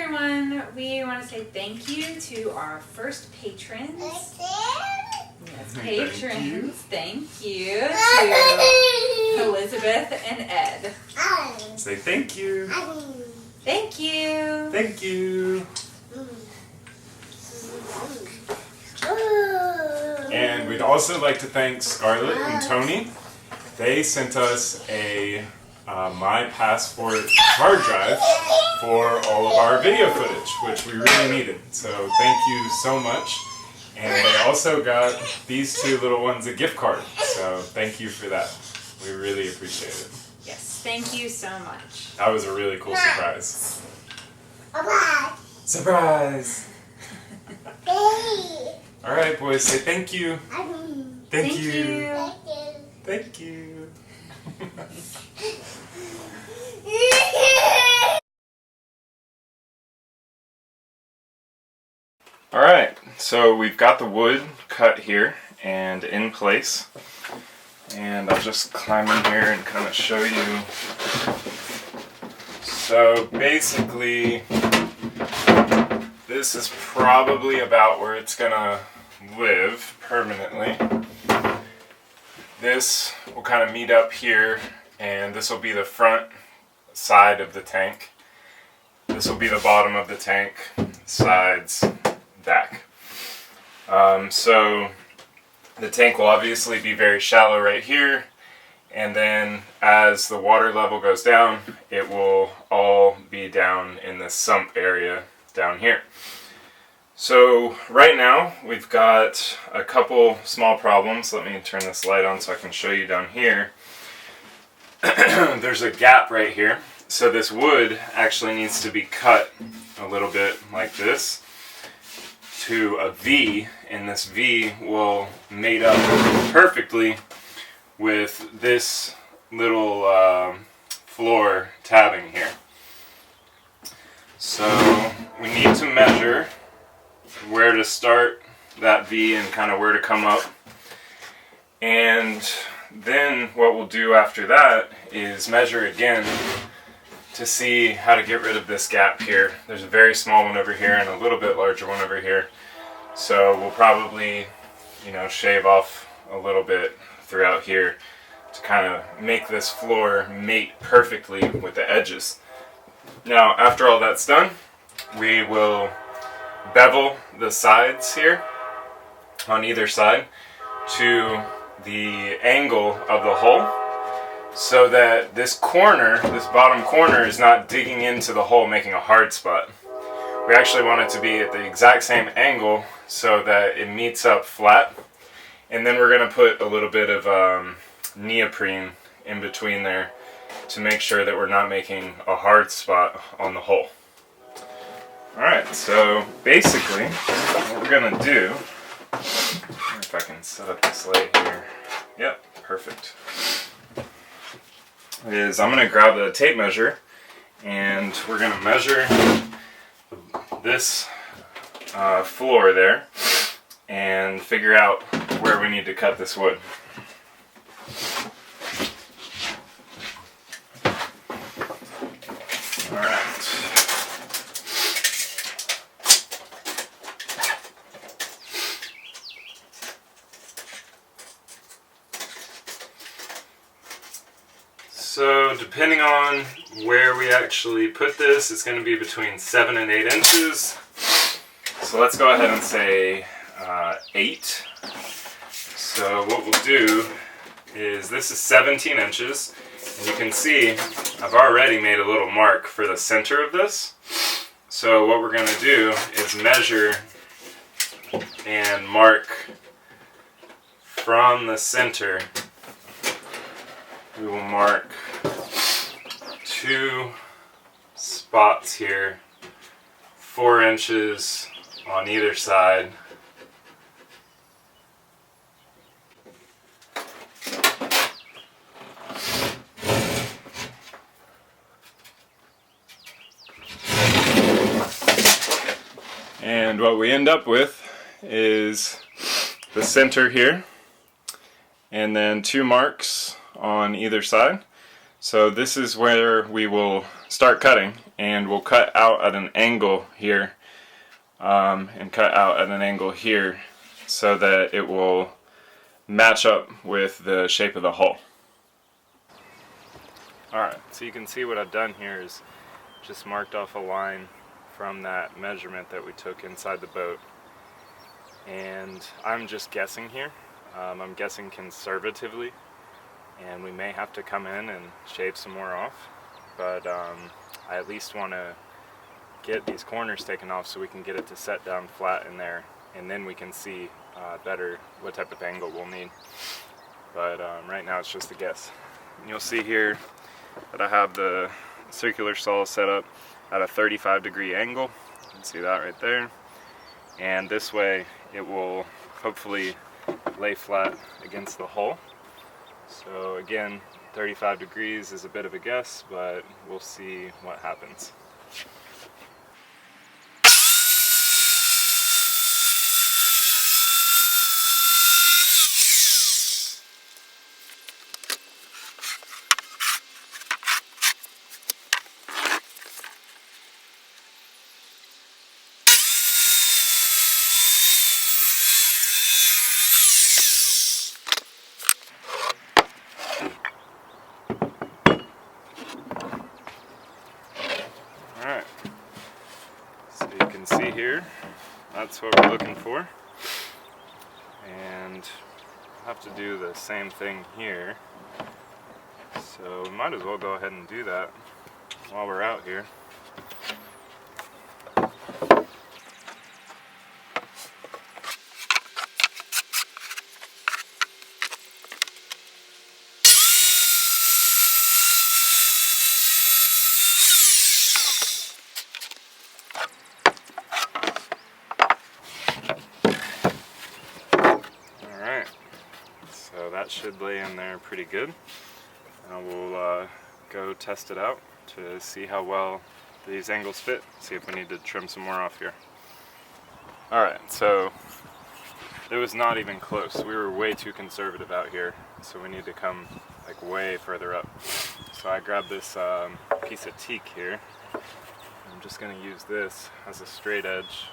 everyone, we want to say thank you to our first patrons. Yes, patrons. Thank you to Elizabeth and Ed. Say thank you. Thank you. Thank you. And we'd also like to thank Scarlett and Tony. They sent us a My Passport hard drive for all of our video footage, which we really needed. So thank you so much. And they also got these two little ones a gift card. So thank you for that. We really appreciate it. Yes, thank you so much. That was a really cool surprise. Surprise! All right, boys, say thank you. Thank you. Thank you. Alright, so we've got the wood cut here and in place. And I'll just climb in here and kind of show you. So basically, this is probably about where it's gonna live permanently. This will kind of meet up here, and this will be the front side of the tank. This will be the bottom of the tank, sides, back. So the tank will obviously be very shallow right here, and then as the water level goes down, it will all be down in the sump area down here. So right now we've got a couple small problems. Let me turn this light on so I can show you down here. There's a gap right here. So this wood actually needs to be cut a little bit like this to a V, and this V will mate up perfectly with this little floor tabbing here. So we need to measure where to start that V and kind of where to come up. And then what we'll do after that is measure again to see how to get rid of this gap here. There's a very small one over here and a little bit larger one over here. So we'll probably, shave off a little bit throughout here to kind of make this floor mate perfectly with the edges. Now, after all that's done, we will bevel the sides here on either side to the angle of the hole, so that this corner, this bottom corner, is not digging into the hole making a hard spot. We actually want it to be at the exact same angle so that it meets up flat. And then we're going to put a little bit of neoprene in between there to make sure that we're not making a hard spot on the hole. Alright, so basically what we're going to do, if I can set up this light here, yep, perfect, is I'm going to grab the tape measure and we're going to measure this floor there and figure out where we need to cut this wood. Alright. So depending on where we actually put this, it's going to be between 7 and 8 inches. So let's go ahead and say 8. So what we'll do is, this is 17 inches. And you can see I've already made a little mark for the center of this. So what we're going to do is measure and mark from the center. We will mark 2 spots here, 4 inches on either side. And what we end up with is the center here, and then 2 marks on either side. So this is where we will start cutting, and we'll cut out at an angle here, and cut out at an angle here so that it will match up with the shape of the hull. Alright, so you can see what I've done here is just marked off a line from that measurement that we took inside the boat. And I'm just guessing here. I'm guessing conservatively, and we may have to come in and shave some more off, but I at least want to get these corners taken off so we can get it to set down flat in there, and then we can see better what type of angle we'll need. But right now it's just a guess. And you'll see here that I have the circular saw set up at a 35-degree angle. You can see that right there. And this way it will hopefully lay flat against the hull. So again, 35 degrees is a bit of a guess, but we'll see what happens. Alright, so you can see here, that's what we're looking for, and we'll have to do the same thing here, so we might as well go ahead and do that while we're out here. So that should lay in there pretty good. Now we'll go test it out to see how well these angles fit, see if we need to trim some more off here. Alright, so it was not even close. We were way too conservative out here, so we need to come like way further up. So I grabbed this piece of teak here. I'm just going to use this as a straight edge.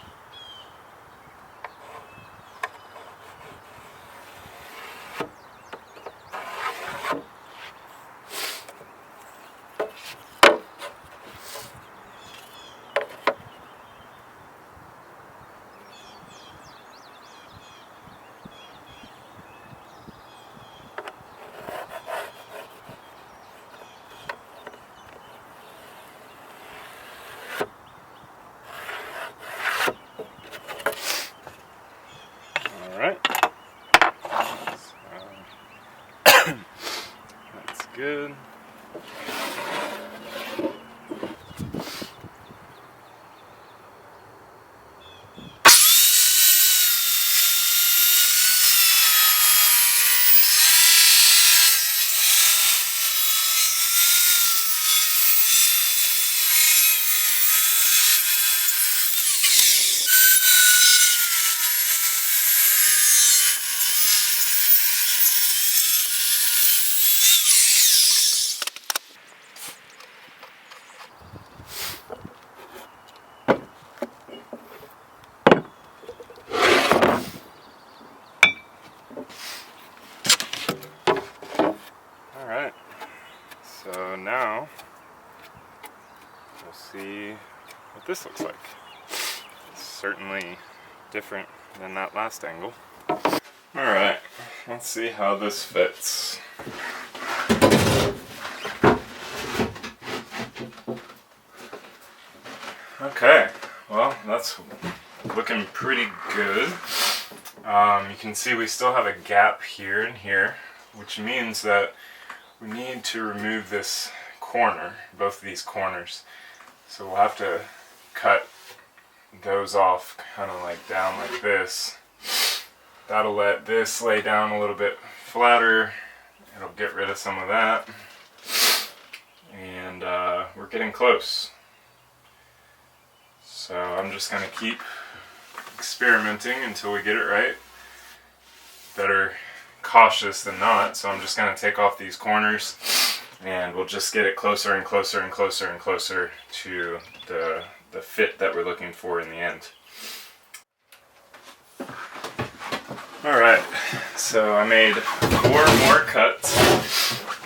That's good. Alright, so now we'll see what this looks like. It's certainly different than that last angle. Alright, let's see how this fits. Okay, well, that's looking pretty good. You can see we still have a gap here and here, which means that we need to remove this corner, both of these corners. So we'll have to cut those off kind of like down like this. That'll let this lay down a little bit flatter. It'll get rid of some of that. And we're getting close. So I'm just going to keep experimenting until we get it right. Better cautious than not, so I'm just going to take off these corners and we'll just get it closer and closer and closer and closer to the fit that we're looking for in the end. Alright, so I made 4 more cuts,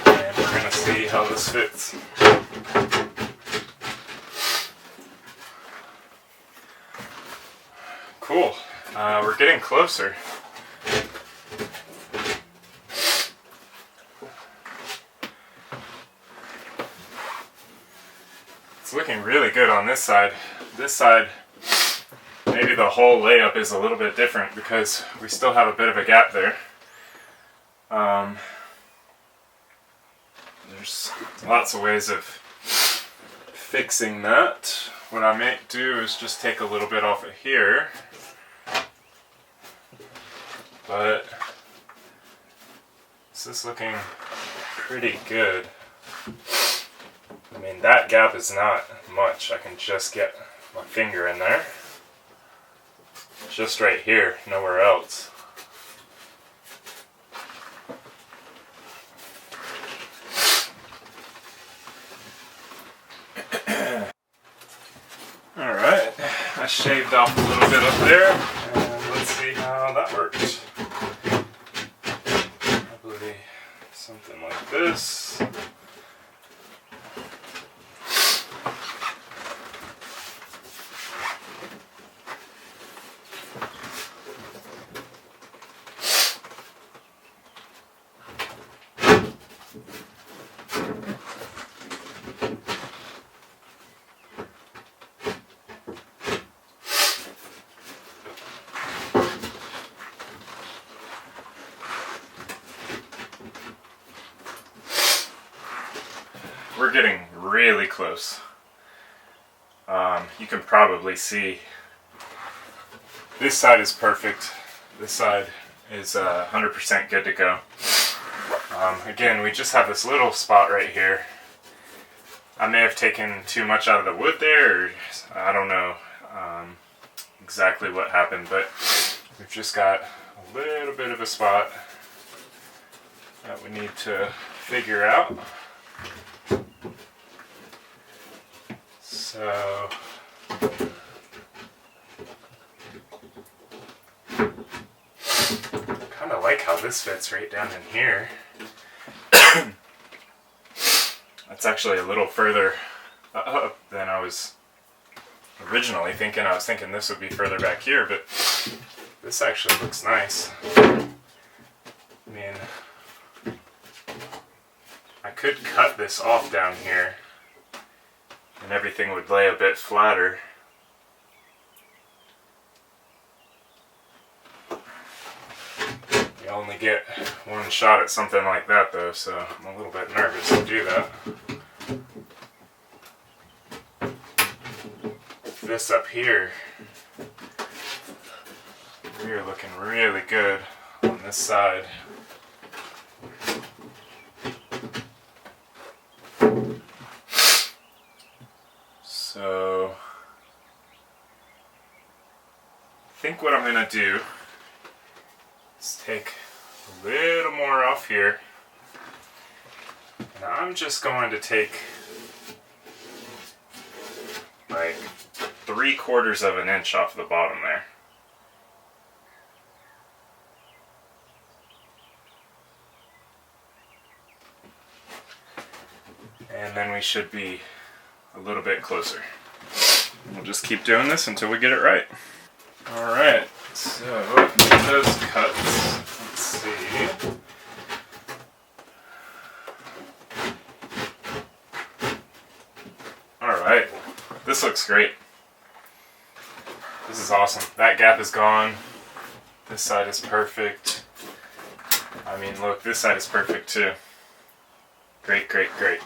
and we're going to see how this fits. Cool, we're getting closer. It's looking really good on this side. This side, maybe the whole layup is a little bit different because we still have a bit of a gap there. There's lots of ways of fixing that. What I might do is just take a little bit off of here. But this is looking pretty good. I mean, that gap is not much. I can just get my finger in there. Just right here, nowhere else. Alright, I shaved off a little bit up there, and let's see how that works. Probably something like this. We're getting really close. You can probably see this side is perfect. This side is 100% good to go. Again, we just have this little spot right here. I may have taken too much out of the wood there, or I don't know exactly what happened, but we've just got a little bit of a spot that we need to figure out. So kind of like how this fits right down in here. That's actually a little further up than I was originally thinking. I was thinking this would be further back here, but this actually looks nice. I mean, I could cut this off down here and everything would lay a bit flatter. You only get one shot at something like that though, so I'm a little bit nervous to do that. This up here, we're looking really good on this side. So I think what I'm going to do is take a little more off here, and I'm just going to take like 3/4 of an inch off the bottom there. And then we should be a little bit closer. We'll just keep doing this until we get it right. Alright, so those cuts, let's see. Alright, this looks great. This is awesome. That gap is gone. This side is perfect. I mean, look, this side is perfect too. Great, great, great.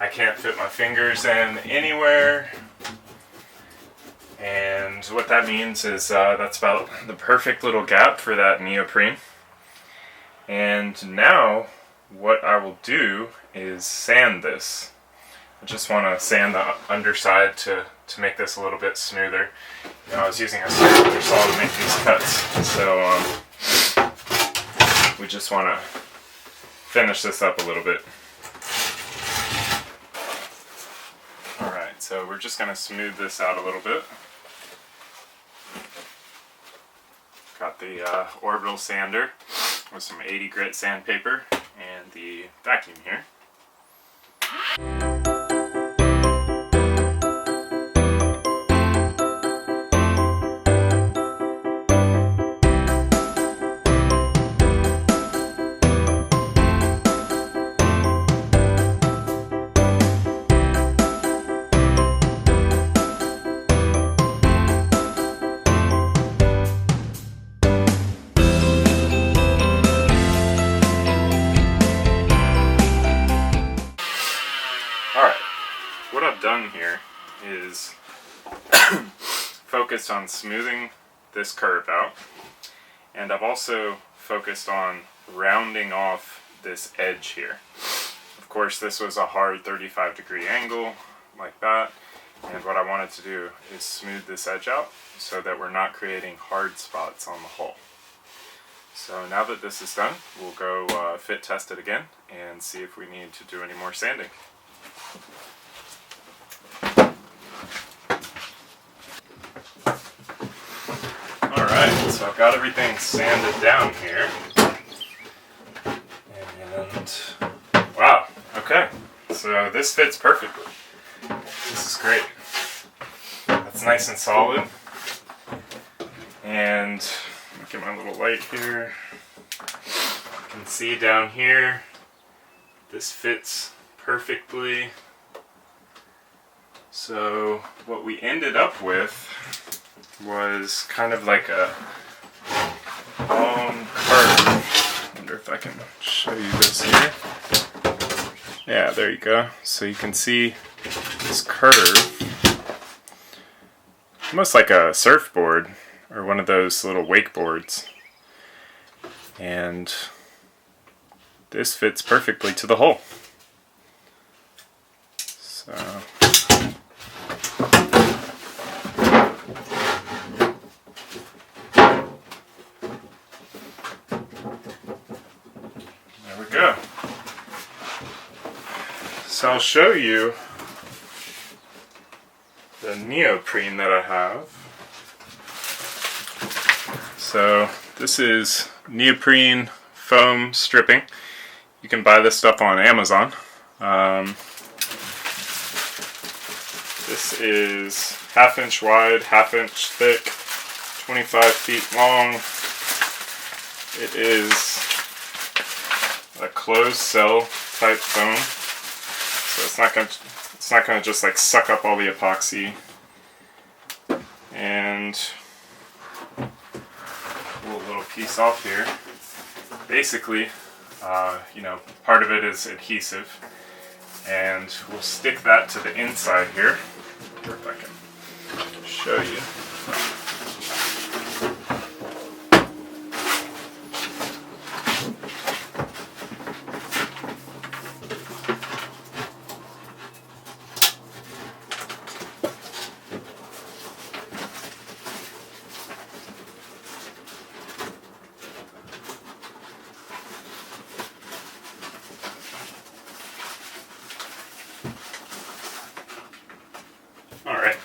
I can't fit my fingers in anywhere, and what that means is that's about the perfect little gap for that neoprene. And now what I will do is sand this. I just want to sand the underside to make this a little bit smoother. You know, I was using a circular saw to make these cuts, so we just want to finish this up a little bit. So we're just going to smooth this out a little bit. Got the orbital sander with some 80 grit sandpaper and the vacuum here. Alright, what I've done here is focused on smoothing this curve out, and I've also focused on rounding off this edge here. Of course, this was a hard 35-degree angle like that, and what I wanted to do is smooth this edge out so that we're not creating hard spots on the hull. So now that this is done, we'll go fit test it again and see if we need to do any more sanding. Alright, so I've got everything sanded down here. And wow, okay. So this fits perfectly. This is great. That's nice and solid. And look at my little light here. You can see down here, this fits perfectly. So what we ended up with was kind of like a long curve. I wonder if I can show you this here. Yeah, there you go. So you can see this curve, almost like a surfboard or one of those little wakeboards. And this fits perfectly to the hull. So there we go. So I'll show you the neoprene that I have. So this is neoprene foam stripping. You can buy this stuff on Amazon. This is 1/2 inch wide, 1/2 inch thick, 25 feet long. It is a closed cell type foam, so it's not gonna just like suck up all the epoxy. And pull a little piece off here. Basically, part of it is adhesive, and we'll stick that to the inside here. If I can show you.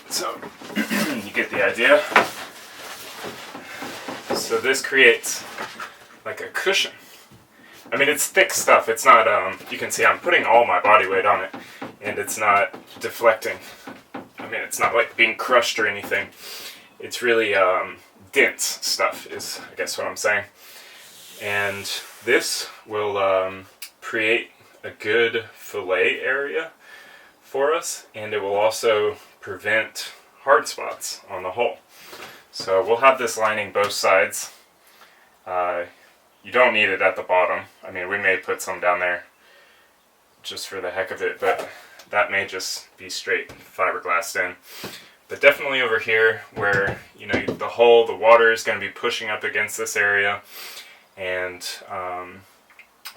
So you get the idea. So this creates like a cushion. I mean, it's thick stuff. It's not, you can see I'm putting all my body weight on it, and it's not deflecting. I mean, it's not like being crushed or anything. It's really dense stuff is, I guess, what I'm saying. And this will create a good fillet area for us, and it will also prevent hard spots on the hull. So we'll have this lining both sides. You don't need it at the bottom. I mean, we may put some down there just for the heck of it, but that may just be straight fiberglassed in. But definitely over here where, the hull, the water is going to be pushing up against this area, and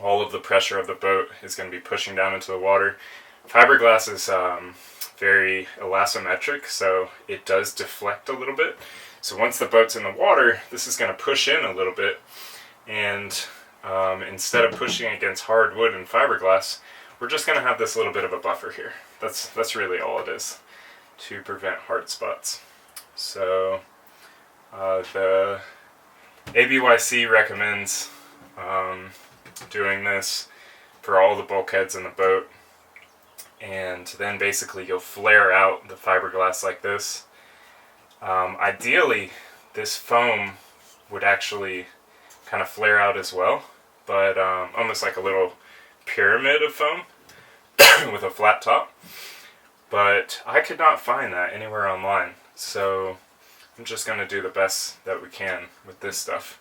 all of the pressure of the boat is going to be pushing down into the water. Fiberglass is very elastometric, so it does deflect a little bit. So once the boat's in the water, this is going to push in a little bit, and instead of pushing against hardwood and fiberglass, we're just going to have this little bit of a buffer here. That's really all it is. to prevent hard spots. So the ABYC recommends doing this for all the bulkheads in the boat, and then basically you'll flare out the fiberglass like this. Ideally this foam would actually kind of flare out as well, but almost like a little pyramid of foam with a flat top, but I could not find that anywhere online, so I'm just going to do the best that we can with this stuff.